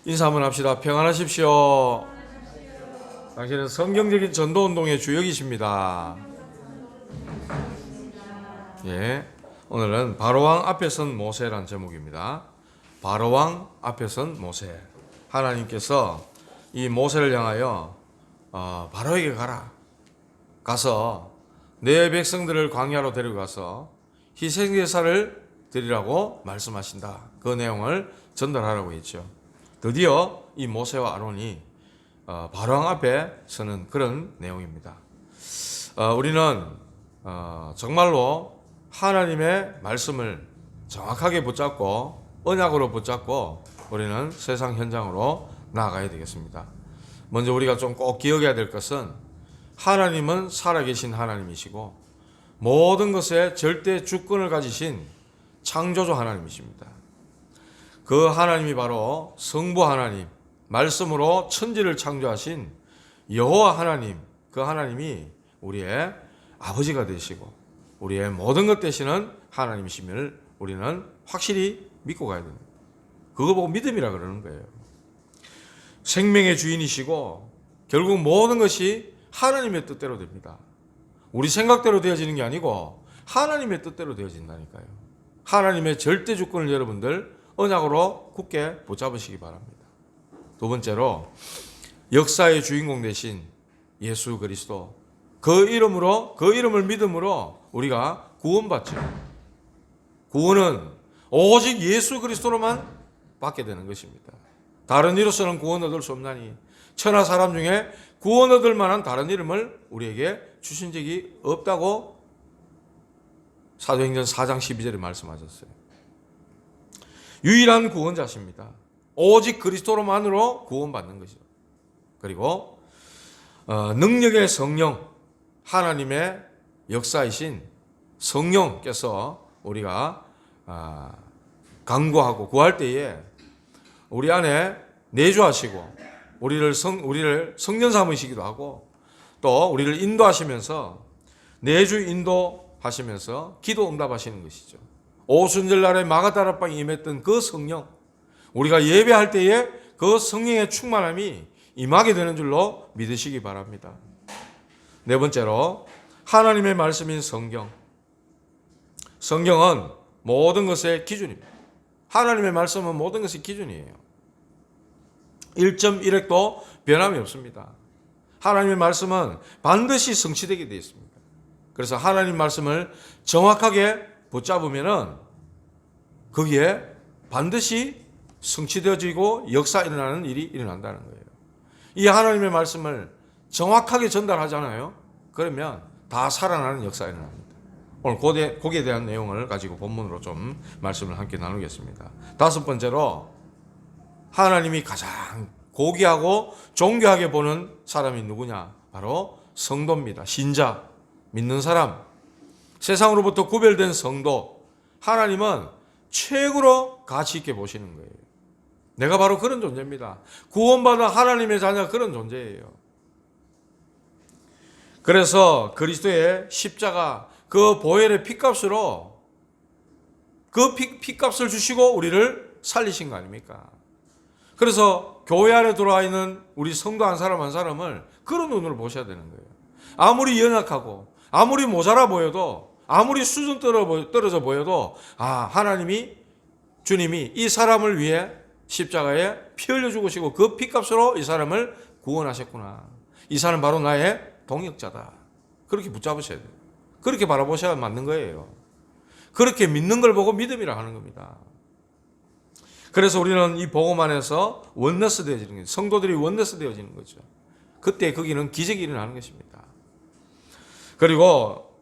인사 한번 합시다. 평안하십시오. 당신은 성경적인 전도운동의 주역이십니다. 예, 오늘은 바로왕 앞에 선 모세라는 제목입니다. 바로왕 앞에 선 모세. 하나님께서 이 모세를 향하여 바로에게 가서 내 백성들을 광야로 데려가서 희생제사를 드리라고 말씀하신다. 그 내용을 전달하라고 했죠. 드디어 이 모세와 아론이 바로왕 앞에 서는 그런 내용입니다. 우리는 정말로 하나님의 말씀을 정확하게 붙잡고 언약으로 붙잡고 우리는 세상 현장으로 나아가야 되겠습니다. 먼저 우리가 좀 꼭 기억해야 될 것은 하나님은 살아계신 하나님이시고 모든 것에 절대 주권을 가지신 창조주 하나님이십니다. 그 하나님이 바로 성부 하나님, 말씀으로 천지를 창조하신 여호와 하나님, 그 하나님이 우리의 아버지가 되시고 우리의 모든 것 되시는 하나님이심을 우리는 확실히 믿고 가야 됩니다. 그거 보고 믿음이라 그러는 거예요. 생명의 주인이시고 결국 모든 것이 하나님의 뜻대로 됩니다. 우리 생각대로 되어지는 게 아니고 하나님의 뜻대로 되어진다니까요. 하나님의 절대 주권을 여러분들 언약으로 굳게 붙잡으시기 바랍니다. 두 번째로 역사의 주인공 되신 예수 그리스도, 그 이름을 믿음으로 우리가 구원받죠. 구원은 오직 예수 그리스도로만 받게 되는 것입니다. 다른 이로서는 구원 얻을 수 없나니 천하 사람 중에 구원 얻을 만한 다른 이름을 우리에게 주신 적이 없다고 사도행전 4장 12절에 말씀하셨어요. 유일한 구원자십니다. 오직 그리스도로만으로 구원받는 것이죠. 그리고 능력의 성령, 하나님의 역사이신 성령께서 우리가 강구하고 구할 때에 우리 안에 내주하시고 우리를 성령 삼으시기도 하고 또 우리를 인도하시면서 내주 인도하시면서 기도 응답하시는 것이죠. 오순절날에 마가다락방에 임했던 그 성령, 우리가 예배할 때에 그 성령의 충만함이 임하게 되는 줄로 믿으시기 바랍니다. 네 번째로 하나님의 말씀인 성경. 성경은 모든 것의 기준입니다. 하나님의 말씀은 모든 것의 기준이에요. 1.1획도 변함이 없습니다. 하나님의 말씀은 반드시 성취되게 되어 있습니다. 그래서 하나님 말씀을 정확하게 붙잡으면은 거기에 반드시 성취되어지고 역사 일어나는 일이 일어난다는 거예요. 이 하나님의 말씀을 정확하게 전달하잖아요. 그러면 다 살아나는 역사가 일어납니다. 오늘 거기에 대한 내용을 가지고 본문으로 좀 말씀을 함께 나누겠습니다. 다섯 번째로 하나님이 가장 고귀하고 존귀하게 보는 사람이 누구냐? 바로 성도입니다. 신자, 믿는 사람, 세상으로부터 구별된 성도. 하나님은 최고로 가치 있게 보시는 거예요. 내가 바로 그런 존재입니다. 구원받은 하나님의 자녀, 그런 존재예요. 그래서 그리스도의 십자가, 그 보혈의 피값으로 그 피값을 주시고 우리를 살리신 거 아닙니까? 그래서 교회 안에 들어와 있는 우리 성도 한 사람 한 사람을 그런 눈으로 보셔야 되는 거예요. 아무리 연약하고 아무리 모자라 보여도 아무리 수준 떨어져 보여도 하나님이, 주님이 이 사람을 위해 십자가에 피 흘려 죽으시고 그 피값으로 이 사람을 구원하셨구나. 이 사람 바로 나의 동역자다. 그렇게 붙잡으셔야 돼요. 그렇게 바라보셔야 맞는 거예요. 그렇게 믿는 걸 보고 믿음이라 하는 겁니다. 그래서 우리는 이 복음 안에서 원너스 되어지는 거죠. 성도들이 원너스 되어지는 거죠. 그때 거기는 기적이 일어나는 것입니다. 그리고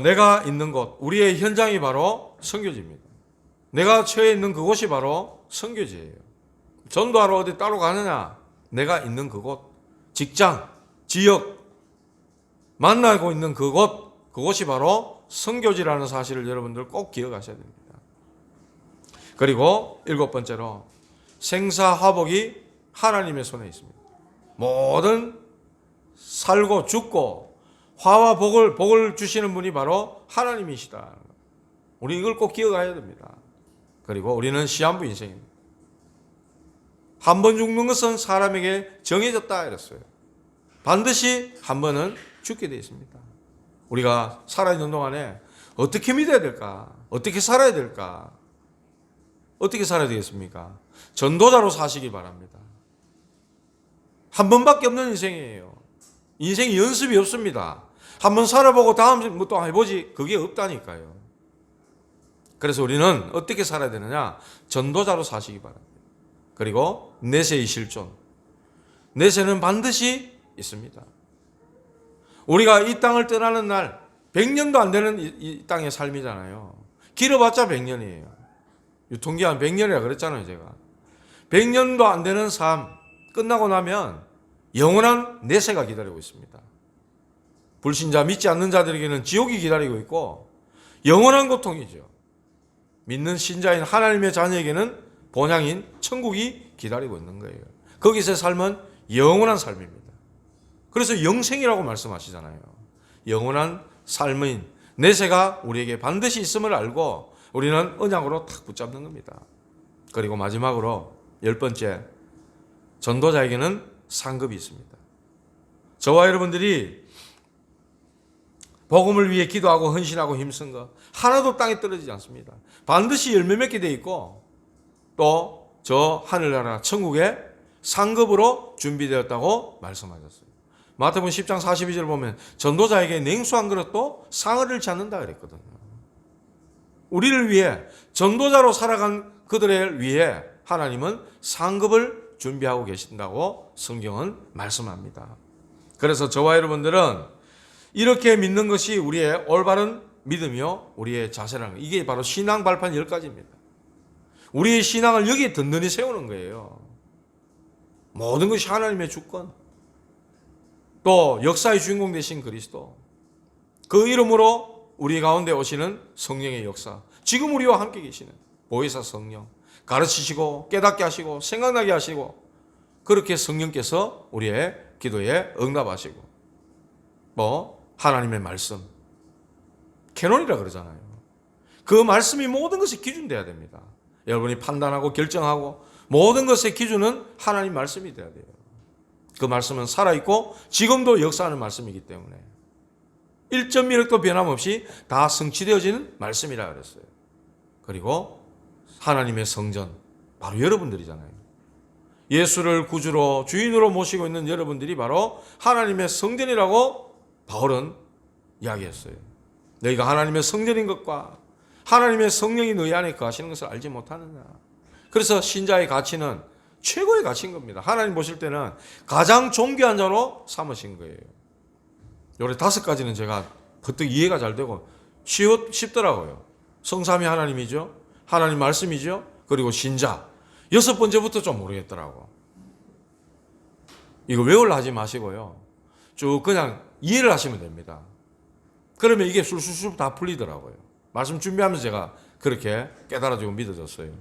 내가 있는 곳, 우리의 현장이 바로 선교지입니다. 내가 처해 있는 그곳이 바로 선교지예요. 전도하러 어디 따로 가느냐? 내가 있는 그곳, 직장, 지역, 만나고 있는 그곳이 바로 선교지라는 사실을 여러분들 꼭 기억하셔야 됩니다. 그리고 일곱 번째로 생사화복이 하나님의 손에 있습니다. 모든 살고 죽고 화와 복을 주시는 분이 바로 하나님이시다. 우리 이걸 꼭 기억해야 됩니다. 그리고 우리는 시한부 인생입니다. 한 번 죽는 것은 사람에게 정해졌다 이랬어요. 반드시 한 번은 죽게 되어 있습니다. 우리가 살아있는 동안에 어떻게 믿어야 될까? 어떻게 살아야 될까? 어떻게 살아야 되겠습니까? 전도자로 사시기 바랍니다. 한 번밖에 없는 인생이에요. 인생이 연습이 없습니다. 한 번 살아보고 다음 뭐 또 해보지 그게 없다니까요. 그래서 우리는 어떻게 살아야 되느냐? 전도자로 사시기 바랍니다. 그리고 내세의 실존. 내세는 반드시 있습니다. 우리가 이 땅을 떠나는 날 100년도 안 되는 이 땅의 삶이잖아요. 길어봤자 100년이에요. 유통기한 100년이라 그랬잖아요, 제가. 100년도 안 되는 삶 끝나고 나면 영원한 내세가 기다리고 있습니다. 불신자, 믿지 않는 자들에게는 지옥이 기다리고 있고 영원한 고통이죠. 믿는 신자인 하나님의 자녀에게는 본향인 천국이 기다리고 있는 거예요. 거기서의 삶은 영원한 삶입니다. 그래서 영생이라고 말씀하시잖아요. 영원한 삶인 내세가 우리에게 반드시 있음을 알고 우리는 언약으로 탁 붙잡는 겁니다. 그리고 마지막으로 10번째, 전도자에게는 상급이 있습니다. 저와 여러분들이 복음을 위해 기도하고 헌신하고 힘쓴 거 하나도 땅에 떨어지지 않습니다. 반드시 열매 맺게 돼 있고 또 저 하늘나라 천국에 상급으로 준비되었다고 말씀하셨어요. 마태복음 10장 42절 보면 전도자에게 냉수 한 그릇도 상을 잃지 않는다 그랬거든요. 우리를 위해 전도자로 살아간 그들을 위해 하나님은 상급을 준비하고 계신다고 성경은 말씀합니다. 그래서 저와 여러분들은 이렇게 믿는 것이 우리의 올바른 믿음이요 우리의 자세라는 거예요. 이게 바로 신앙 발판 10가지입니다. 우리의 신앙을 여기에 든든히 세우는 거예요. 모든 것이 하나님의 주권, 또 역사의 주인공 되신 그리스도, 그 이름으로 우리 가운데 오시는 성령의 역사, 지금 우리와 함께 계시는 보혜사 성령, 가르치시고 깨닫게 하시고 생각나게 하시고 그렇게 성령께서 우리의 기도에 응답하시고 뭐 하나님의 말씀, 캐논이라 그러잖아요. 그 말씀이 모든 것이 기준 돼야 됩니다. 여러분이 판단하고 결정하고 모든 것의 기준은 하나님 말씀이 돼야 돼요. 그 말씀은 살아있고 지금도 역사하는 말씀이기 때문에 1.1획도 변함없이 다 성취되어지는 말씀이라 그랬어요. 그리고 하나님의 성전, 바로 여러분들이잖아요. 예수를 구주로 주인으로 모시고 있는 여러분들이 바로 하나님의 성전이라고 바울은 이야기했어요. 너희가 하나님의 성전인 것과 하나님의 성령이 너희 안에 거하시는 것을 알지 못하느냐. 그래서 신자의 가치는 최고의 가치인 겁니다. 하나님 보실 때는 가장 존귀한 자로 삼으신 거예요. 요래 5가지는 제가 버뜩 이해가 잘 되고 쉽더라고요. 성삼위 하나님이죠. 하나님 말씀이죠. 그리고 신자. 6번째부터 좀 모르겠더라고. 이거 외우려 하지 마시고요. 쭉 그냥 이해를 하시면 됩니다. 그러면 이게 술술술 다 풀리더라고요. 말씀 준비하면서 제가 그렇게 깨달아지고 믿어졌어요.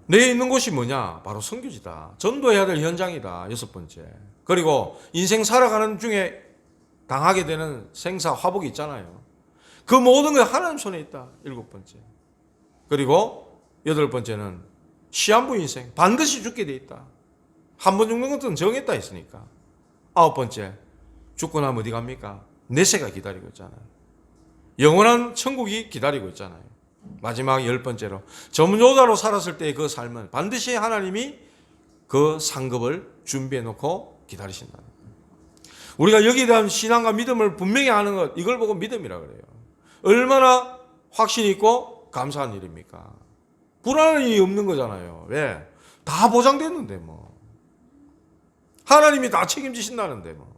내에 있는 곳이 뭐냐? 바로 선교지다. 전도해야 될 현장이다. 6번째. 그리고 인생 살아가는 중에 당하게 되는 생사 화복이 있잖아요. 그 모든 게 하나님 손에 있다. 7번째. 그리고 8번째는 시한부 인생. 반드시 죽게 돼 있다. 한 번 죽는 것은 정했다 했으니까. 9번째. 죽고 나면 어디 갑니까? 내세가 기다리고 있잖아요. 영원한 천국이 기다리고 있잖아요. 마지막 10번째로 전도자로 살았을 때의 그 삶은 반드시 하나님이 그 상급을 준비해 놓고 기다리신다. 우리가 여기에 대한 신앙과 믿음을 분명히 하는 것, 이걸 보고 믿음이라 그래요. 얼마나 확신이 있고 감사한 일입니까? 불안이 없는 거잖아요. 왜? 다 보장됐는데 뭐. 하나님이 다 책임지신다는데 뭐.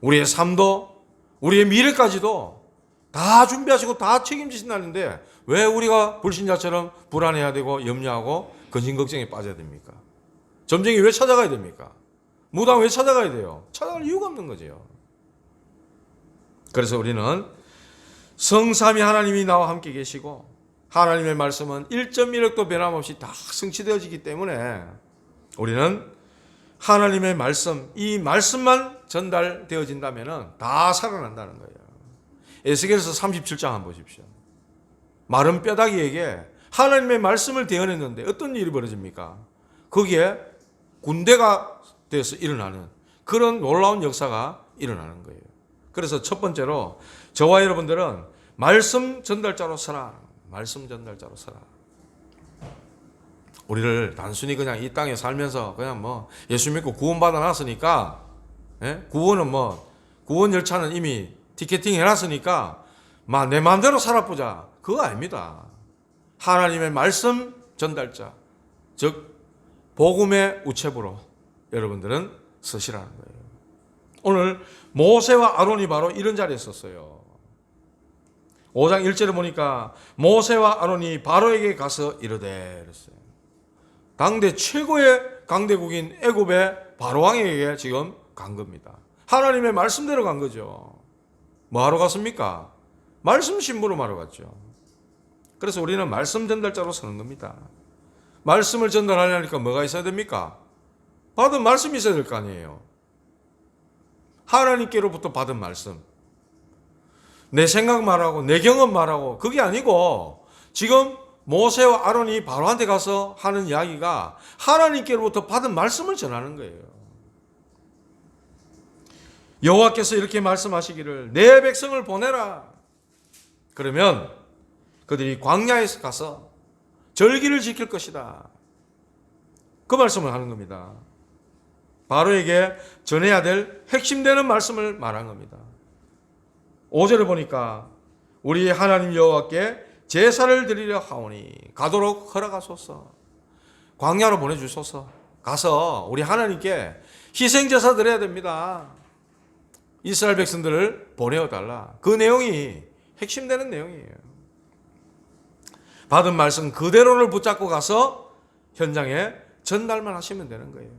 우리의 삶도 우리의 미래까지도 다 준비하시고 다 책임지신다는데 왜 우리가 불신자처럼 불안해야 되고 염려하고 근심걱정에 빠져야 됩니까? 점쟁이 왜 찾아가야 됩니까? 무당 왜 찾아가야 돼요? 찾아갈 이유가 없는 거죠. 그래서 우리는 성삼위 하나님이 나와 함께 계시고 하나님의 말씀은 1.1획도 변함없이 다 성취되어지기 때문에 우리는 하나님의 말씀, 이 말씀만 전달되어진다면 다 살아난다는 거예요. 에스겔서 37장 한번 보십시오. 마른 뼈다귀에게 하나님의 말씀을 대언했는데 어떤 일이 벌어집니까? 거기에 군대가 돼서 일어나는 그런 놀라운 역사가 일어나는 거예요. 그래서 첫 번째로 저와 여러분들은 말씀 전달자로 서라. 말씀 전달자로 서라. 우리를 단순히 그냥 이 땅에 살면서 그냥 뭐 예수 믿고 구원받아 놨으니까, 구원은 뭐 구원 열차는 이미 티켓팅 해놨으니까 막 내 마음대로 살아보자. 그거 아닙니다. 하나님의 말씀 전달자, 즉 복음의 우체부로 여러분들은 서시라는 거예요. 오늘 모세와 아론이 바로 이런 자리에 섰어요. 5장 1절에 보니까 모세와 아론이 바로에게 가서 이르되 그랬어요. 당대 최고의 강대국인 애굽의 바로왕에게 지금 간 겁니다. 하나님의 말씀대로 간 거죠. 뭐 하러 갔습니까? 말씀 심부름 하러 갔죠. 그래서 우리는 말씀 전달자로 서는 겁니다. 말씀을 전달하려니까 뭐가 있어야 됩니까? 받은 말씀이 있어야 될 거 아니에요. 하나님께로부터 받은 말씀. 내 생각 말하고 내 경험 말하고 그게 아니고 지금 모세와 아론이 바로한테 가서 하는 이야기가 하나님께로부터 받은 말씀을 전하는 거예요. 여호와께서 이렇게 말씀하시기를 내 백성을 보내라. 그러면 그들이 광야에서 가서 절기를 지킬 것이다. 그 말씀을 하는 겁니다. 바로에게 전해야 될 핵심되는 말씀을 말한 겁니다. 5절에 보니까 우리 하나님 여호와께 제사를 드리려 하오니 가도록 허락하소서. 광야로 보내주소서. 가서 우리 하나님께 희생제사 드려야 됩니다. 이스라엘 백성들을 보내어달라. 그 내용이 핵심되는 내용이에요. 받은 말씀 그대로를 붙잡고 가서 현장에 전달만 하시면 되는 거예요.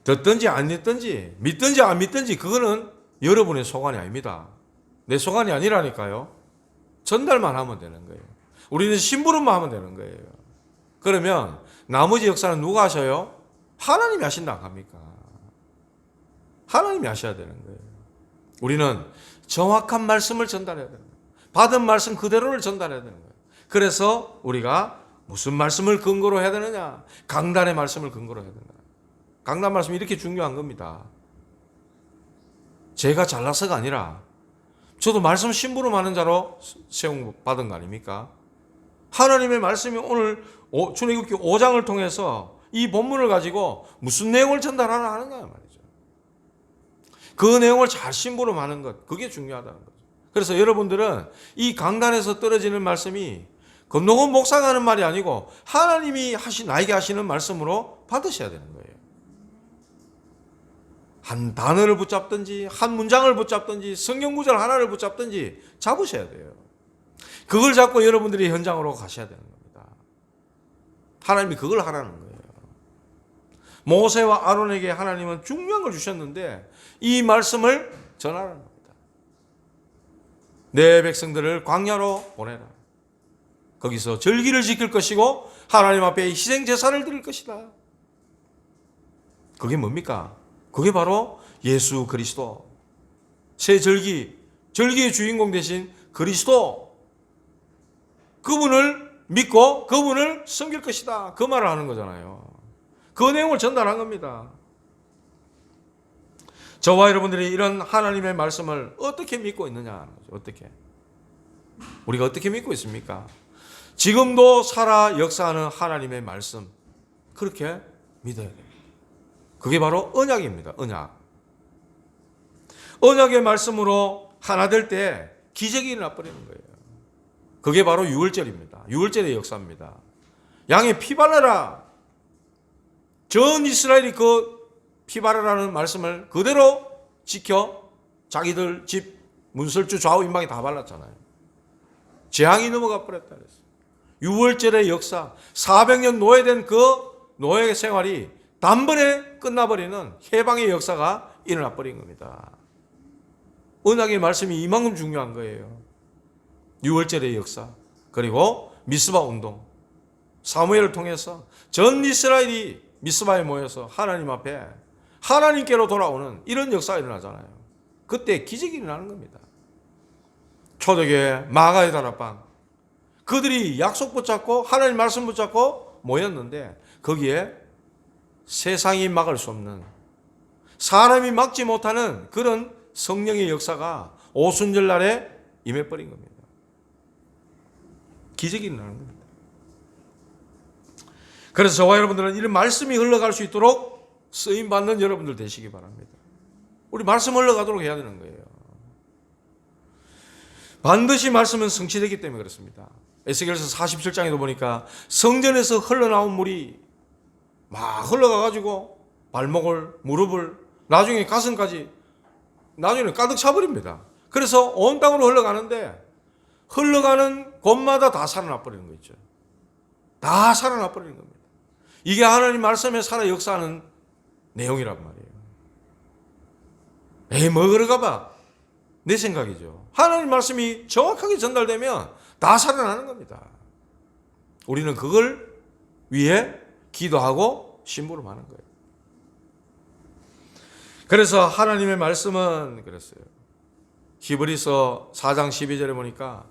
듣든지 안 듣든지 믿든지 안 믿든지 그거는 여러분의 소관이 아닙니다. 내 소관이 아니라니까요. 전달만 하면 되는 거예요. 우리는 심부름만 하면 되는 거예요. 그러면 나머지 역사는 누가 하셔요? 하나님이 하신다 합니까? 하나님이 하셔야 되는 거예요. 우리는 정확한 말씀을 전달해야 되는 거예요. 받은 말씀 그대로를 전달해야 되는 거예요. 그래서 우리가 무슨 말씀을 근거로 해야 되느냐? 강단의 말씀을 근거로 해야 된다. 강단 말씀이 이렇게 중요한 겁니다. 제가 잘나서가 아니라 저도 말씀 심부름 하는 자로 세움 받은 거 아닙니까? 하나님의 말씀이 오늘 출애굽기 5장을 통해서 이 본문을 가지고 무슨 내용을 전달하나 하는 거야 말이죠. 그 내용을 잘 심부름하는 것, 그게 중요하다는 거죠. 그래서 여러분들은 이 강단에서 떨어지는 말씀이 건너건 목사가 하는 말이 아니고 하나님이 나에게 하시는 말씀으로 받으셔야 되는 거예요. 한 단어를 붙잡든지 한 문장을 붙잡든지 성경 구절 하나를 붙잡든지 잡으셔야 돼요. 그걸 잡고 여러분들이 현장으로 가셔야 되는 겁니다. 하나님이 그걸 하라는 거예요. 모세와 아론에게 하나님은 중요한 걸 주셨는데 이 말씀을 전하라는 겁니다. 내 백성들을 광야로 보내라. 거기서 절기를 지킬 것이고 하나님 앞에 희생 제사를 드릴 것이다. 그게 뭡니까? 그게 바로 예수 그리스도. 새 절기의 주인공 되신 그리스도. 그분을 믿고 그분을 섬길 것이다. 그 말을 하는 거잖아요. 그 내용을 전달한 겁니다. 저와 여러분들이 이런 하나님의 말씀을 어떻게 믿고 있느냐? 어떻게? 우리가 어떻게 믿고 있습니까? 지금도 살아 역사하는 하나님의 말씀. 그렇게 믿어야 됩니다. 그게 바로 언약입니다. 언약. 언약의 말씀으로 하나 될 때 기적이 일어나 버리는 거예요. 그게 바로 유월절입니다. 유월절의 역사입니다. 양의 피 발라라. 전 이스라엘이 그 피 바르라는 말씀을 그대로 지켜 자기들 집 문설주 좌우 임방에 다 발랐잖아요. 재앙이 넘어가 버렸다 그랬어요. 유월절의 역사, 400년 노예된 그 노예 생활이 단번에 끝나버리는 해방의 역사가 일어나 버린 겁니다. 언약의 말씀이 이만큼 중요한 거예요. 유월절의 역사, 그리고 미스바 운동, 사무엘을 통해서 전 이스라엘이 미스바에 모여서 하나님 앞에 하나님께로 돌아오는 이런 역사가 일어나잖아요. 그때 기적이 일어나는 겁니다. 초대교회 마가의 다락방, 그들이 약속 붙잡고 하나님 말씀 붙잡고 모였는데 거기에 세상이 막을 수 없는, 사람이 막지 못하는 그런 성령의 역사가 오순절 날에 임해버린 겁니다. 기적이 일어나는 겁니다. 그래서 저와 여러분들은 이런 말씀이 흘러갈 수 있도록 쓰임받는 여러분들 되시기 바랍니다. 우리 말씀 흘러가도록 해야 되는 거예요. 반드시 말씀은 성취되기 때문에 그렇습니다. 에스겔서 47장에도 보니까 성전에서 흘러나온 물이 막 흘러가가지고 발목을, 무릎을, 나중에 가슴까지, 나중에는 가득 차버립니다. 그래서 온 땅으로 흘러가는데 흘러가는 곳마다 다 살아나 버리는 거 있죠. 다 살아나 버리는 겁니다. 이게 하나님 말씀에 살아 역사하는 내용이란 말이에요. 에이, 뭐 그러가 봐. 내 생각이죠. 하나님 말씀이 정확하게 전달되면 다 살아나는 겁니다. 우리는 그걸 위해 기도하고 심부름하는 거예요. 그래서 하나님의 말씀은 그랬어요. 히브리서 4장 12절에 보니까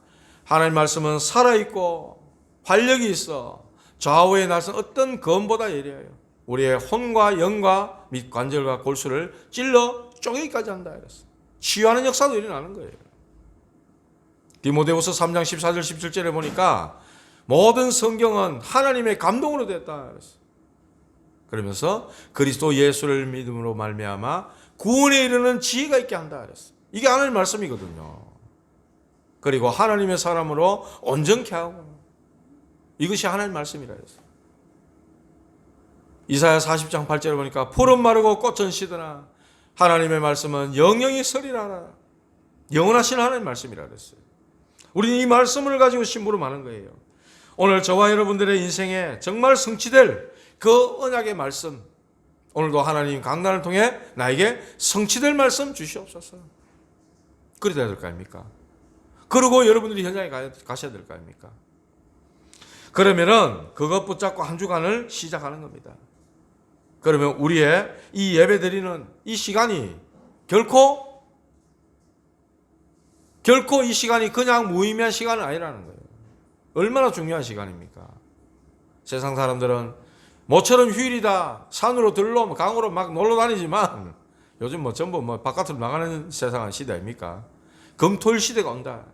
하나님 말씀은 살아있고 활력이 있어 좌우의 날선 어떤 검보다 예리하여 우리의 혼과 영과 및 관절과 골수를 찔러 쪼개기까지 한다 이랬어요. 치유하는 역사도 일어나는 거예요. 디모데후서 3장 14절 17절에 보니까 모든 성경은 하나님의 감동으로 됐다 그랬어요. 그러면서 그리스도 예수를 믿음으로 말미암아 구원에 이르는 지혜가 있게 한다 그랬어요. 이게 하나님의 말씀이거든요. 그리고 하나님의 사람으로 온전케 하고, 이것이 하나님의 말씀이라 했어요. 이사야 40장 8절에 보니까 풀은 마르고 꽃은 시드나 하나님의 말씀은 영영이 서리라. 영원하신 하나님의 말씀이라 그랬어요. 우리는 이 말씀을 가지고 심부름하는 거예요. 오늘 저와 여러분들의 인생에 정말 성취될 그 언약의 말씀, 오늘도 하나님 강단을 통해 나에게 성취될 말씀 주시옵소서. 그래야 될 거 아닙니까? 그리고 여러분들이 현장에 가셔야 될 거 아닙니까? 그러면은 그것 붙잡고 한 주간을 시작하는 겁니다. 그러면 우리의 이 예배 드리는 이 시간이 결코 이 시간이 그냥 무의미한 시간은 아니라는 거예요. 얼마나 중요한 시간입니까? 세상 사람들은 모처럼 휴일이다, 산으로 들러, 강으로 막 놀러 다니지만 요즘 뭐 전부 뭐 바깥으로 나가는 세상은 시대 아닙니까? 금토일 시대가 온다.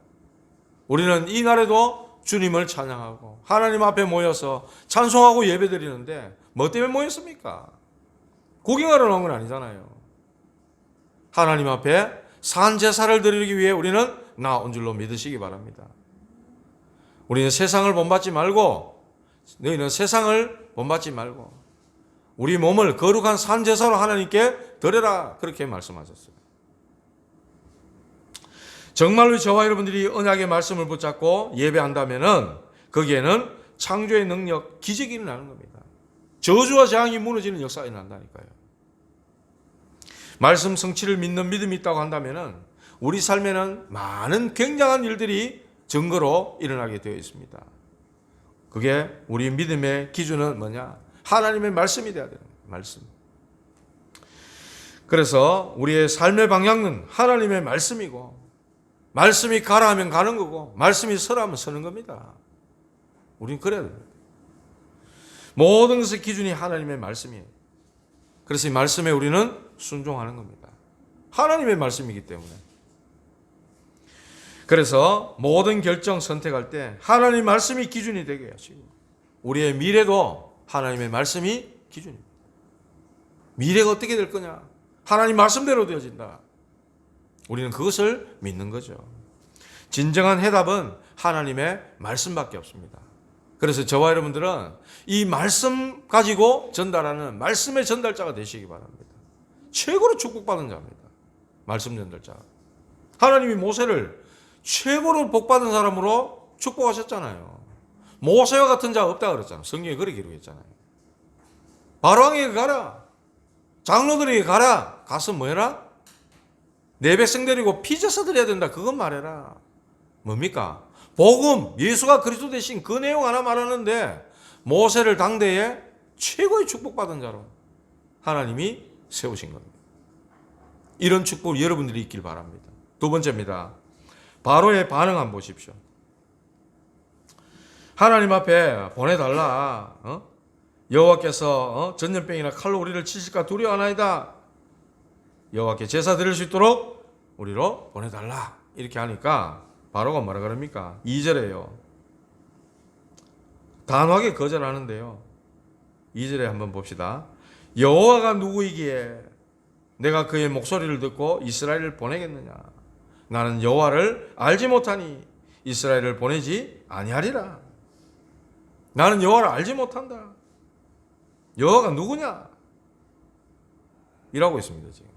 우리는 이 날에도 주님을 찬양하고 하나님 앞에 모여서 찬송하고 예배 드리는데 뭐 때문에 모였습니까? 구경하러 나온 건 아니잖아요. 하나님 앞에 산 제사를 드리기 위해 우리는 나온 줄로 믿으시기 바랍니다. 우리는 세상을 본받지 말고, 너희는 세상을 본받지 말고 우리 몸을 거룩한 산 제사로 하나님께 드려라, 그렇게 말씀하셨어요. 정말로 저와 여러분들이 언약의 말씀을 붙잡고 예배한다면은 거기에는 창조의 능력, 기적이 일어나는 겁니다. 저주와 재앙이 무너지는 역사가 일어난다니까요. 말씀 성취를 믿는 믿음이 있다고 한다면은 우리 삶에는 많은 굉장한 일들이 증거로 일어나게 되어 있습니다. 그게 우리 믿음의 기준은 뭐냐? 하나님의 말씀이 되어야 되는 거예요. 말씀. 그래서 우리의 삶의 방향은 하나님의 말씀이고, 말씀이 가라 하면 가는 거고, 말씀이 서라 하면 서는 겁니다. 우리는 그래야 됩니다. 모든 것의 기준이 하나님의 말씀이에요. 그래서 이 말씀에 우리는 순종하는 겁니다. 하나님의 말씀이기 때문에. 그래서 모든 결정 선택할 때 하나님의 말씀이 기준이 되게 하시고, 우리의 미래도 하나님의 말씀이 기준입니다. 미래가 어떻게 될 거냐? 하나님 말씀대로 되어진다. 우리는 그것을 믿는 거죠. 진정한 해답은 하나님의 말씀밖에 없습니다. 그래서 저와 여러분들은 이 말씀 가지고 전달하는 말씀의 전달자가 되시기 바랍니다. 최고로 축복받은 자입니다. 말씀 전달자. 하나님이 모세를 최고로 복받은 사람으로 축복하셨잖아요. 모세와 같은 자가 없다 그랬잖아요. 성경에 그렇게 기록했잖아요. 바로왕에게 가라. 장로들에게 가라. 가서 뭐 해라? 내 백성 데리고 피제사 드려야 된다. 그건 말해라. 뭡니까? 복음, 예수가 그리스도 되신 그 내용 하나 말하는데 모세를 당대에 최고의 축복받은 자로 하나님이 세우신 겁니다. 이런 축복을 여러분들이 있길 바랍니다. 두 번째입니다. 바로의 반응 한번 보십시오. 하나님 앞에 보내달라. 여호와께서 전염병이나 칼로 우리를 치실까 두려워하나이다. 여호와께 제사 드릴 수 있도록 우리로 보내달라. 이렇게 하니까 바로가 뭐라 그럽니까? 2절에요. 단호하게 거절하는데요. 2절에 한번 봅시다. 여호와가 누구이기에 내가 그의 목소리를 듣고 이스라엘을 보내겠느냐? 나는 여호와를 알지 못하니 이스라엘을 보내지 아니하리라. 나는 여호와를 알지 못한다. 여호와가 누구냐? 이라고 있습니다. 지금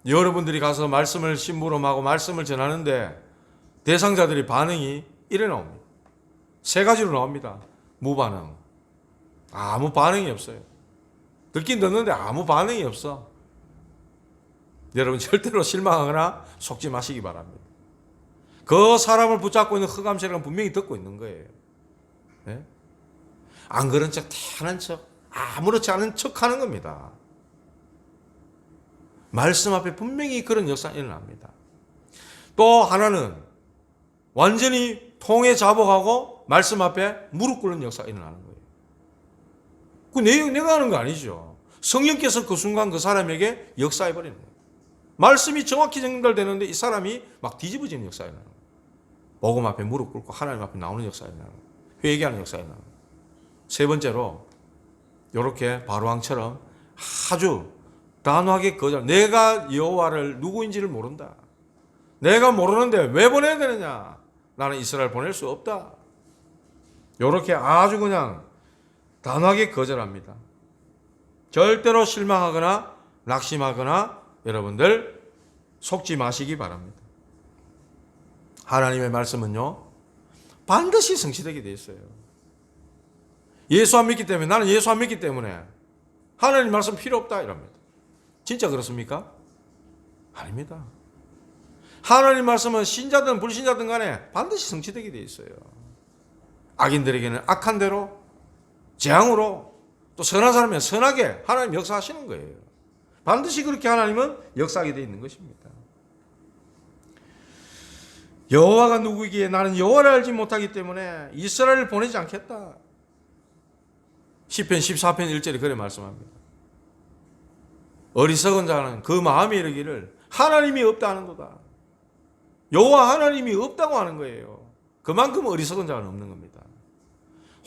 여러분들이 가서 말씀을 심부름하고 말씀을 전하는데 대상자들이 반응이 이래 나옵니다. 세 가지로 나옵니다. 무반응. 아무 반응이 없어요. 듣긴 듣는데 아무 반응이 없어. 여러분 절대로 실망하거나 속지 마시기 바랍니다. 그 사람을 붙잡고 있는 흑암세력은 분명히 듣고 있는 거예요. 네? 안 그런 척, 태하는 척, 아무렇지 않은 척 하는 겁니다. 말씀 앞에 분명히 그런 역사가 일어납니다. 또 하나는 완전히 통에 자복하고 말씀 앞에 무릎 꿇는 역사가 일어나는 거예요. 그 내가 하는 거 아니죠. 성령께서 그 순간 그 사람에게 역사해버리는 거예요. 말씀이 정확히 전달되는데 이 사람이 막 뒤집어지는 역사가 일어나는 거예요. 복음 앞에 무릎 꿇고 하나님 앞에 나오는 역사가 일어나는 거예요. 회개하는 역사가 일어나는 거예요. 세 번째로 이렇게 바로왕처럼 아주 단호하게 거절. 내가 여호와를 누구인지를 모른다. 내가 모르는데 왜 보내야 되느냐? 나는 이스라엘 보낼 수 없다. 이렇게 아주 그냥 단호하게 거절합니다. 절대로 실망하거나 낙심하거나 여러분들 속지 마시기 바랍니다. 하나님의 말씀은요 반드시 성취되게 되어 있어요. 예수 안 믿기 때문에, 나는 예수 안 믿기 때문에 하나님 말씀 필요 없다 이럽니다. 진짜 그렇습니까? 아닙니다. 하나님 말씀은 신자든 불신자든 간에 반드시 성취되게 되어 있어요. 악인들에게는 악한 대로, 재앙으로, 또 선한 사람은 선하게 하나님 역사하시는 거예요. 반드시 그렇게 하나님은 역사하게 되어 있는 것입니다. 여호와가 누구이기에 나는 여호와를 알지 못하기 때문에 이스라엘을 보내지 않겠다. 시편 14편 1절에 그래 말씀합니다. 어리석은 자는 그 마음에 이르기를 하나님이 없다 하는도다. 여호와 하나님이 없다고 하는 거예요. 그만큼 어리석은 자는 없는 겁니다.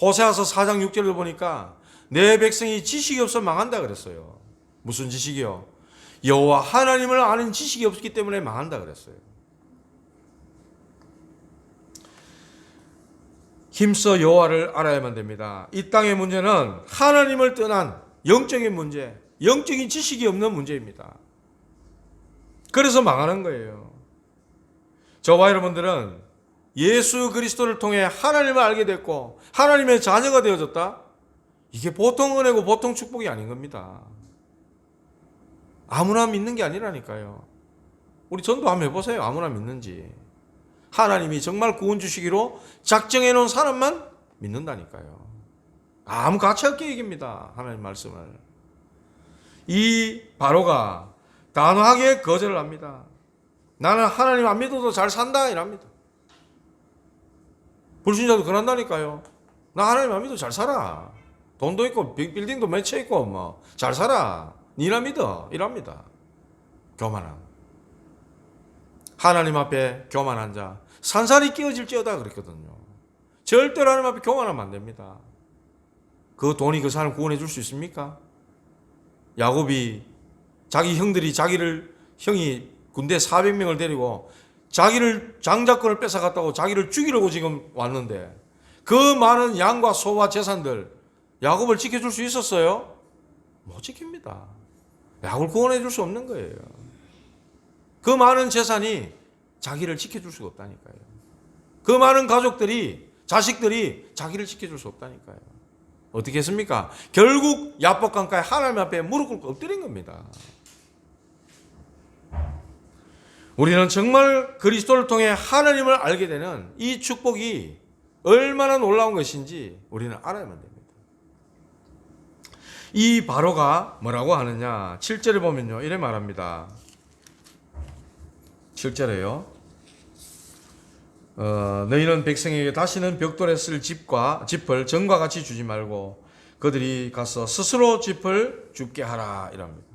호세아서 4장 6절을 보니까 내 백성이 지식이 없어 망한다 그랬어요. 무슨 지식이요? 여호와 하나님을 아는 지식이 없기 때문에 망한다 그랬어요. 힘써 여호와를 알아야만 됩니다. 이 땅의 문제는 하나님을 떠난 영적인 문제, 영적인 지식이 없는 문제입니다. 그래서 망하는 거예요. 저와 여러분들은 예수 그리스도를 통해 하나님을 알게 됐고 하나님의 자녀가 되어졌다? 이게 보통 은혜고 보통 축복이 아닌 겁니다. 아무나 믿는 게 아니라니까요. 우리 전도 한번 해보세요. 아무나 믿는지. 하나님이 정말 구원 주시기로 작정해 놓은 사람만 믿는다니까요. 아무 가치 없게 얘기입니다. 하나님 말씀을. 이 바로가 단호하게 거절을 합니다. 나는 하나님 안 믿어도 잘 산다 이랍니다. 불신자도 그런다니까요. 나 하나님 안 믿어도 잘 살아. 돈도 있고 빌딩도 몇 채 있고 뭐 잘 살아. 니나 믿어 이랍니다. 교만함. 하나님 앞에 교만한 자 산산이 끼어질지어다 그랬거든요. 절대로 하나님 앞에 교만하면 안 됩니다. 그 돈이 그 사람 구원해 줄 수 있습니까? 야곱이 자기 형들이 형이 군대 400명을 데리고 자기를 장자권을 뺏어갔다고 자기를 죽이려고 지금 왔는데 그 많은 양과 소와 재산들 야곱을 지켜줄 수 있었어요? 못 지킵니다. 야곱을 구원해 줄 수 없는 거예요. 그 많은 재산이 자기를 지켜줄 수가 없다니까요. 그 많은 가족들이, 자식들이 자기를 지켜줄 수 없다니까요. 어떻게 했습니까? 결국 야복강가에 하나님 앞에 무릎 꿇고 엎드린 겁니다. 우리는 정말 그리스도를 통해 하나님을 알게 되는 이 축복이 얼마나 놀라운 것인지 우리는 알아야만 됩니다. 이 바로가 뭐라고 하느냐? 7절에 보면요. 이래 말합니다. 7절에요. 너희는 백성에게 다시는 벽돌에 쓸 짚을 전과 같이 주지 말고 그들이 가서 스스로 짚을 줍게 하라 이랍니다.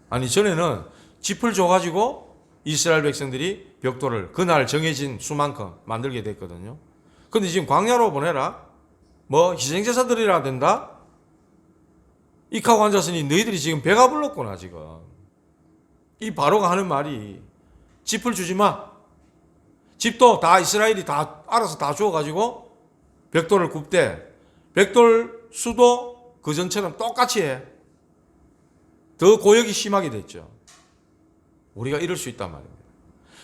아니 전에는 짚을 줘가지고 이스라엘 백성들이 벽돌을 그날 정해진 수만큼 만들게 됐거든요. 근데 지금 광야로 보내라? 뭐 희생제사 드리라 된다? 익하고 앉았으니 너희들이 지금 배가 불렀구나 지금. 이 바로가 하는 말이 짚을 주지 마. 짚도 다 이스라엘이 다 알아서 다 주어가지고 벽돌을 굽되 벽돌 수도 그전처럼 똑같이 해. 더 고역이 심하게 됐죠. 우리가 이럴 수 있단 말입니다.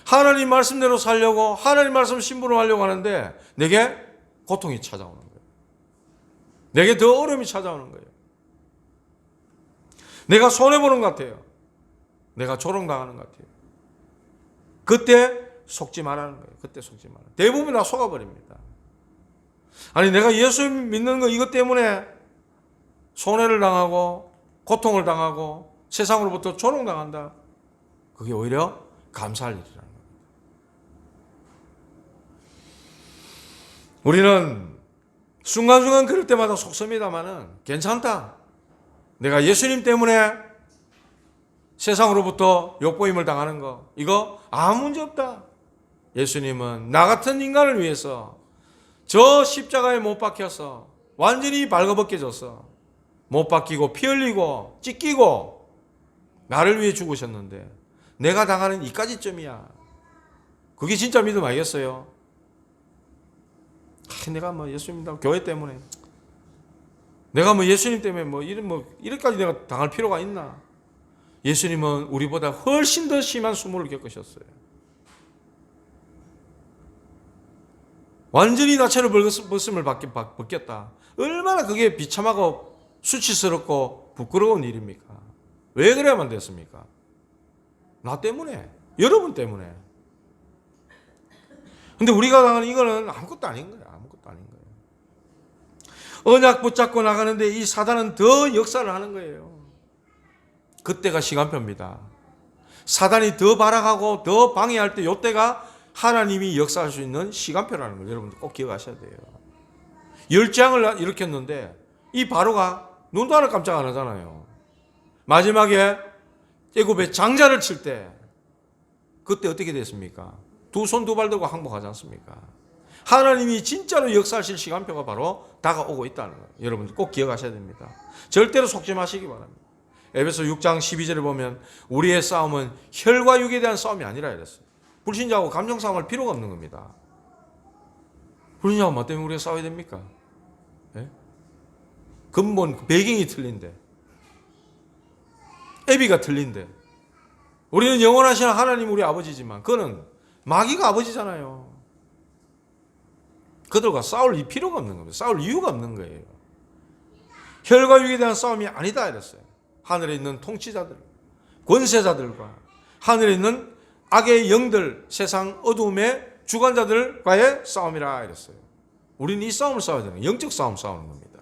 하나님 말씀대로 살려고 하나님 말씀 심부름하려고 하는데 내게 고통이 찾아오는 거예요. 내게 더 어려움이 찾아오는 거예요. 내가 손해보는 것 같아요. 내가 조롱당하는 것 같아요. 그때 속지 말라는 거예요. 그때 속지 말라. 대부분 다 속아버립니다. 아니 내가 예수 믿는 거 이것 때문에 손해를 당하고 고통을 당하고 세상으로부터 조롱당한다. 그게 오히려 감사할 일이라는 겁니다. 우리는 순간순간 그럴 때마다 속습니다마는 괜찮다. 내가 예수님 때문에 세상으로부터 욕보임을 당하는 거 이거 아무 문제 없다. 예수님은 나 같은 인간을 위해서 저 십자가에 못 박혀서 완전히 발가벗겨져서 못 박히고 피 흘리고 찢기고 나를 위해 죽으셨는데 내가 당하는 이까지점이야. 그게 진짜 믿음 아니겠어요? 내가 뭐 예수 믿는다고 교회 때문에 내가 뭐 예수님 때문에 이렇게까지 내가 당할 필요가 있나? 예수님은 우리보다 훨씬 더 심한 수모를 겪으셨어요. 완전히 나체로 벗음을 벗겼다. 얼마나 그게 비참하고 수치스럽고 부끄러운 일입니까? 왜 그래야만 됐습니까? 나 때문에, 여러분 때문에. 근데 우리가 당하는 이거는 아무것도 아닌 거예요. 아무것도 아닌 거예요. 언약 붙잡고 나가는데 이 사단은 더 역사를 하는 거예요. 그때가 시간표입니다. 사단이 더 발악하고 더 방해할 때 이때가 하나님이 역사할 수 있는 시간표라는 걸 여러분들 꼭 기억하셔야 돼요. 열장을 일으켰는데 이 바로가 눈도 하나 깜짝 안 하잖아요. 마지막에 애굽의 장자를 칠 때 그때 어떻게 됐습니까? 두 손 두 발 들고 항복하지 않습니까? 하나님이 진짜로 역사하실 시간표가 바로 다가오고 있다는 거예요. 여러분들 꼭 기억하셔야 됩니다. 절대로 속지 마시기 바랍니다. 에베소 6장 12절에 보면 우리의 싸움은 혈과 육에 대한 싸움이 아니라 이랬어요. 불신자하고 감정 싸움할 필요가 없는 겁니다. 불신자하고 뭐 때문에 우리가 싸워야 됩니까? 네? 근본 배경이 틀린데 애비가 틀린데 우리는 영원하신 하나님 우리 아버지지만 그는 마귀가 아버지잖아요. 그들과 싸울 필요가 없는 겁니다. 싸울 이유가 없는 거예요. 혈과 육에 대한 싸움이 아니다 이랬어요. 하늘에 있는 통치자들, 권세자들과 하늘에 있는 악의 영들, 세상 어두움의 주관자들과의 싸움이라 이랬어요. 우리는 이 싸움을 싸워야 되는 거예요. 영적 싸움 싸우는 겁니다.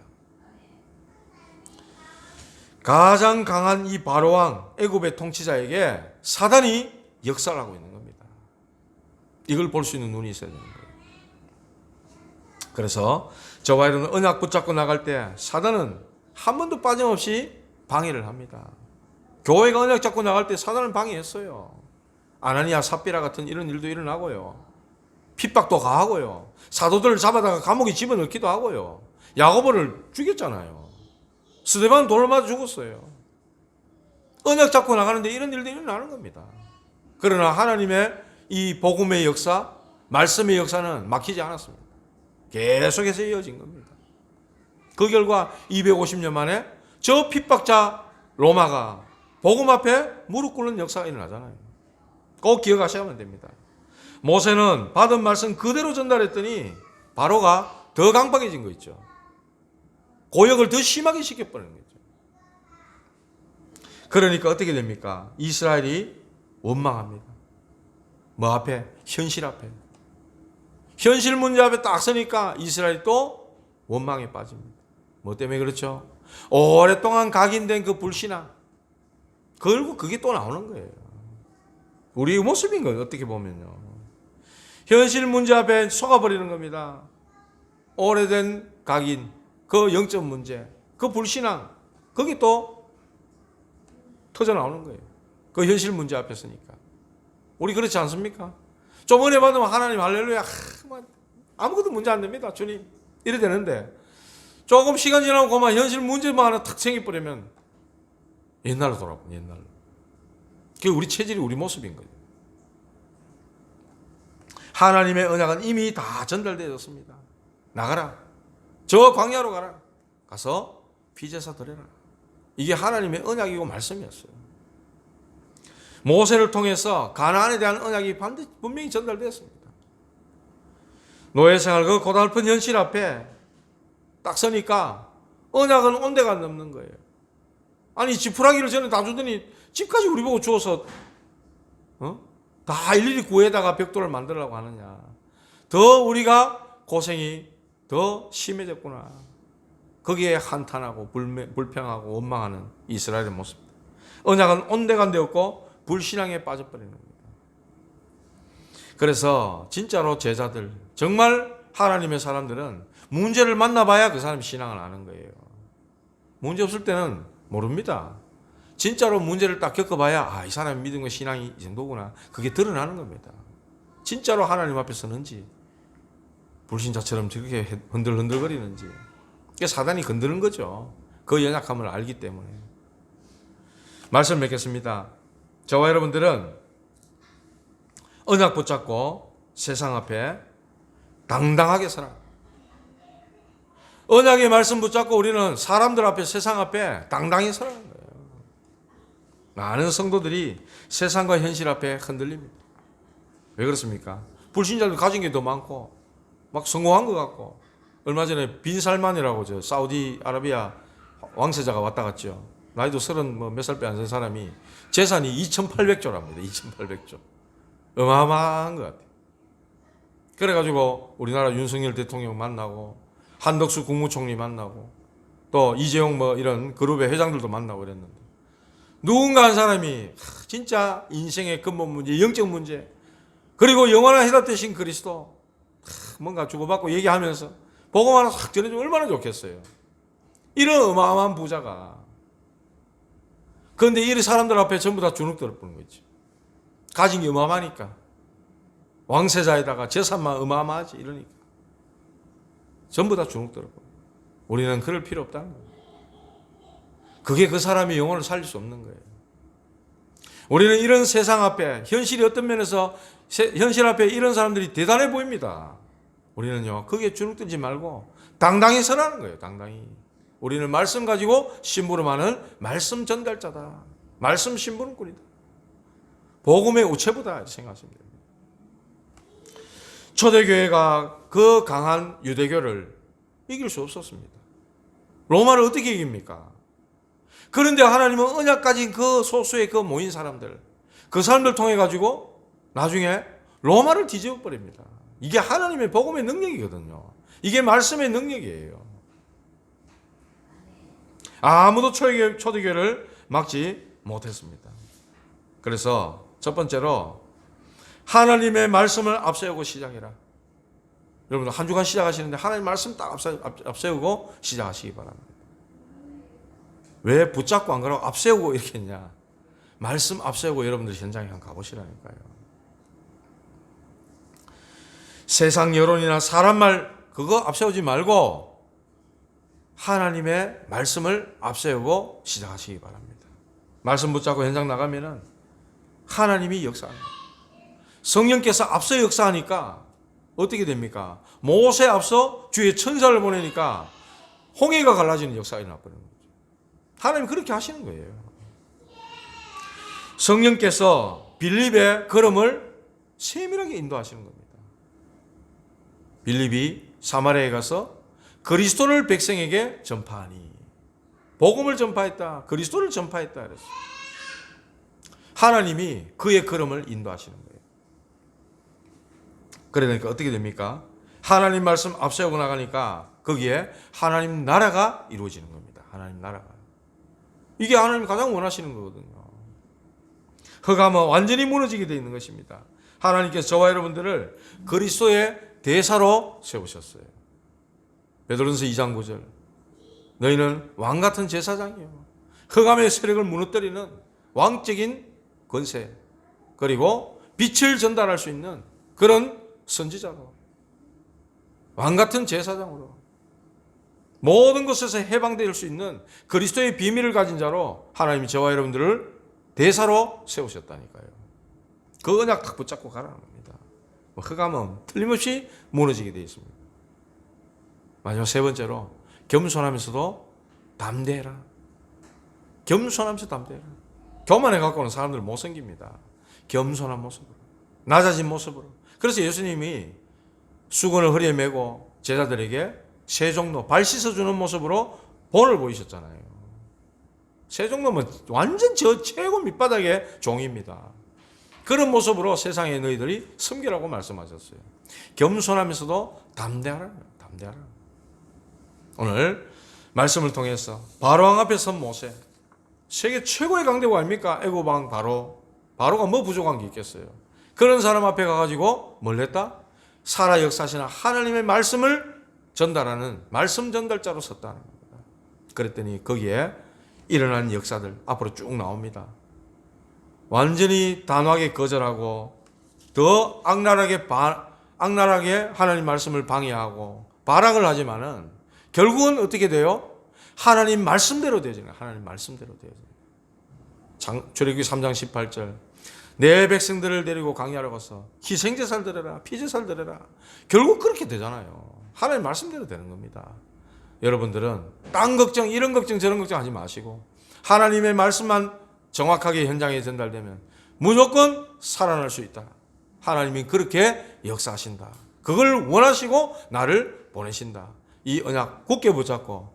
가장 강한 이 바로왕 애굽의 통치자에게 사단이 역사를 하고 있는 겁니다. 이걸 볼 수 있는 눈이 있어야 되는 거예요. 그래서 저와 여러분 언약 붙잡고 나갈 때 사단은 한 번도 빠짐없이 방해를 합니다. 교회가 언약 잡고 나갈 때 사단은 방해했어요. 아나니아 삽비라 같은 이런 일도 일어나고요. 핍박도 가하고요. 사도들을 잡아다가 감옥에 집어넣기도 하고요. 야고보를 죽였잖아요. 스데반 돌을 맞아 죽었어요. 언약 잡고 나가는데 이런 일도 일어나는 겁니다. 그러나 하나님의 이 복음의 역사, 말씀의 역사는 막히지 않았습니다. 계속해서 이어진 겁니다. 그 결과 250년 만에 저 핍박자 로마가 복음 앞에 무릎 꿇는 역사가 일어나잖아요. 꼭 기억하셔야만 됩니다. 모세는 받은 말씀 그대로 전달했더니 바로가 더 강박해진 거 있죠. 고역을 더 심하게 시켜버리는 거죠. 그러니까 어떻게 됩니까? 이스라엘이 원망합니다. 뭐 앞에? 현실 앞에. 현실 문제 앞에 딱 서니까 이스라엘이 또 원망에 빠집니다. 뭐 때문에 그렇죠? 오랫동안 각인된 그 불신앙. 결국 그게 또 나오는 거예요. 우리의 모습인 거예요. 어떻게 보면요. 현실 문제 앞에 속아버리는 겁니다. 오래된 각인, 그 영적 문제, 그 불신앙, 거기 또 터져 나오는 거예요. 그 현실 문제 앞에 서니까. 우리 그렇지 않습니까? 좀 은혜 받으면 하나님 할렐루야, 아무것도 문제 안 됩니다, 주님. 이래 되는데, 조금 시간 지나고 그만 현실 문제만 하나 탁 생겨버리면 옛날로 돌아가, 옛날로. 그게 우리 체질이 우리 모습인 거예요. 하나님의 언약은 이미 다 전달되었습니다. 나가라. 저 광야로 가라. 가서 피제사 드려라. 이게 하나님의 언약이고 말씀이었어요. 모세를 통해서 가나안에 대한 언약이 반드시 분명히 전달되었습니다. 노예생활 그 고달픈 현실 앞에 딱 서니까 언약은 온데가 넘는 거예요. 아니 지푸라기를 전에 다 주더니 집까지 우리 보고 주어서 다 일일이 구해다가 벽돌을 만들려고 하느냐. 더 우리가 고생이 더 심해졌구나. 거기에 한탄하고 불평하고 원망하는 이스라엘의 모습. 언약은 온데간데 없고 불신앙에 빠져버리는 겁니다. 그래서 진짜로 제자들, 정말 하나님의 사람들은 문제를 만나봐야 그 사람이 신앙을 아는 거예요. 문제 없을 때는 모릅니다. 진짜로 문제를 딱 겪어봐야 이 사람이 믿은 거 신앙이 이 정도구나. 그게 드러나는 겁니다. 진짜로 하나님 앞에 서는지 불신자처럼 저렇게 흔들흔들거리는지. 그게 사단이 건드는 거죠. 그 연약함을 알기 때문에. 말씀 맺겠습니다. 저와 여러분들은 언약 붙잡고 세상 앞에 당당하게 살아. 언약의 말씀 붙잡고 우리는 사람들 앞에 세상 앞에 당당히 살아가는 거예요. 많은 성도들이 세상과 현실 앞에 흔들립니다. 왜 그렇습니까? 불신자들 가진 게 더 많고 막 성공한 것 같고. 얼마 전에 빈살만이라고 저 사우디아라비아 왕세자가 왔다 갔죠. 나이도 30 몇 살 빼 안 된 사람이 재산이 2,800조랍니다. 2,800조. 어마어마한 것 같아요. 그래가지고 우리나라 윤석열 대통령 만나고 한덕수 국무총리 만나고 또 이재용 이런 그룹의 회장들도 만나고 그랬는데 누군가 한 사람이 진짜 인생의 근본 문제, 영적 문제, 그리고 영원한 해답 되신 그리스도 뭔가 주고받고 얘기하면서 복음 하나 싹 전해주면 얼마나 좋겠어요. 이런 어마어마한 부자가. 그런데 이 사람들 앞에 전부 다 주눅 들어버린 거지. 가진 게 어마어마하니까. 왕세자에다가 재산만 어마어마하지 이러니까. 전부 다 주눅 들어버려. 우리는 그럴 필요 없다는 거예요. 그게 그 사람의 영혼을 살릴 수 없는 거예요. 우리는 이런 세상 앞에, 현실이 어떤 면에서 현실 앞에 이런 사람들이 대단해 보입니다. 우리는요, 거기에 주눅들지 말고 당당히 서라는 거예요. 당당히. 우리는 말씀 가지고 심부름하는 말씀 전달자다. 말씀 심부름꾼이다. 복음의 우체부다 이렇게 생각하시면 됩니다. 초대교회가 그 강한 유대교를 이길 수 없었습니다. 로마를 어떻게 이깁니까? 그런데 하나님은 언약 가진 그 소수의 그 모인 사람들, 그 사람들 통해 가지고 나중에 로마를 뒤집어 버립니다. 이게 하나님의 복음의 능력이거든요. 이게 말씀의 능력이에요. 아무도 초대교회를 막지 못했습니다. 그래서 첫 번째로 하나님의 말씀을 앞세우고 시작해라. 여러분들 한 주간 시작하시는데 하나님 말씀 딱 앞세우고 시작하시기 바랍니다. 왜 붙잡고 안 가라고 앞세우고 이렇게 했냐? 말씀 앞세우고 여러분들 현장에 한번 가보시라니까요. 세상 여론이나 사람 말 그거 앞세우지 말고 하나님의 말씀을 앞세우고 시작하시기 바랍니다. 말씀 붙잡고 현장 나가면은 하나님이 역사합니다. 성령께서 앞서 역사하니까 어떻게 됩니까? 모세 앞서 주의 천사를 보내니까 홍해가 갈라지는 역사가 일어나버리는 거죠. 하나님 그렇게 하시는 거예요. 성령께서 빌립의 걸음을 세밀하게 인도하시는 겁니다. 빌립이 사마리아에 가서 그리스도를 백성에게 전파하니, 복음을 전파했다, 그리스도를 전파했다 그랬어요. 하나님이 그의 걸음을 인도하시는 거예요. 그러니까 어떻게 됩니까? 하나님 말씀 앞세우고 나가니까 거기에 하나님 나라가 이루어지는 겁니다. 하나님 나라가. 이게 하나님 가장 원하시는 거거든요. 흑암은 완전히 무너지게 되어 있는 것입니다. 하나님께서 저와 여러분들을 그리스도의 대사로 세우셨어요. 베드로전서 2장 9절. 너희는 왕 같은 제사장이요, 흑암의 세력을 무너뜨리는 왕적인 권세, 그리고 빛을 전달할 수 있는 그런 선지자로, 왕 같은 제사장으로, 모든 것에서 해방될 수 있는 그리스도의 비밀을 가진 자로 하나님이 저와 여러분들을 대사로 세우셨다니까요. 그 언약 딱 붙잡고 가라는 겁니다. 흑암은 틀림없이 무너지게 되어 있습니다. 마지막 세 번째로, 겸손하면서도 담대해라. 겸손하면서 담대해라. 교만해 갖고는 사람들 못 섬깁니다. 겸손한 모습으로, 낮아진 모습으로. 그래서 예수님이 수건을 허리에 메고 제자들에게 세종로, 발 씻어주는 모습으로 본을 보이셨잖아요. 세종로는 완전 저 최고 밑바닥의 종입니다. 그런 모습으로 세상에 너희들이 섬기라고 말씀하셨어요. 겸손하면서도 담대하라. 담대하라. 오늘 말씀을 통해서 바로왕 앞에 선 모세, 세계 최고의 강대국 아닙니까? 애굽왕 바로가 뭐 부족한 게 있겠어요? 그런 사람 앞에 가가지고 뭘 했다? 살아 역사하시는 하나님의 말씀을 전달하는 말씀 전달자로 섰다는 겁니다. 그랬더니 거기에 일어난 역사들 앞으로 쭉 나옵니다. 완전히 단호하게 거절하고 더 악랄하게 하나님 말씀을 방해하고 발악을 하지만은 결국은 어떻게 돼요? 하나님 말씀대로 되잖아요. 하나님 말씀대로 되잖아요. 출애굽기 3장 18절. 내 백성들을 데리고 광야로 가서 희생제사를 드려라, 피제사를 드려라. 결국 그렇게 되잖아요. 하나님 말씀대로 되는 겁니다. 여러분들은 딴 걱정, 이런 걱정, 저런 걱정 하지 마시고 하나님의 말씀만 정확하게 현장에 전달되면 무조건 살아날 수 있다. 하나님이 그렇게 역사하신다. 그걸 원하시고 나를 보내신다. 이 언약 굳게 붙잡고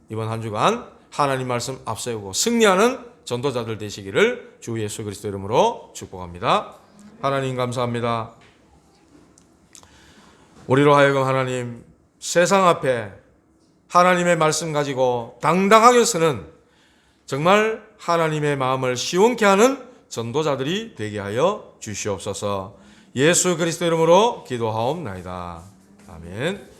이번 한 주간 하나님 말씀 앞세우고 승리하는 전도자들 되시기를 주 예수 그리스도 이름으로 축복합니다. 하나님 감사합니다. 우리로 하여금 하나님, 세상 앞에 하나님의 말씀 가지고 당당하게 서는 정말 하나님의 마음을 시원케 하는 전도자들이 되게 하여 주시옵소서. 예수 그리스도 이름으로 기도하옵나이다. 아멘.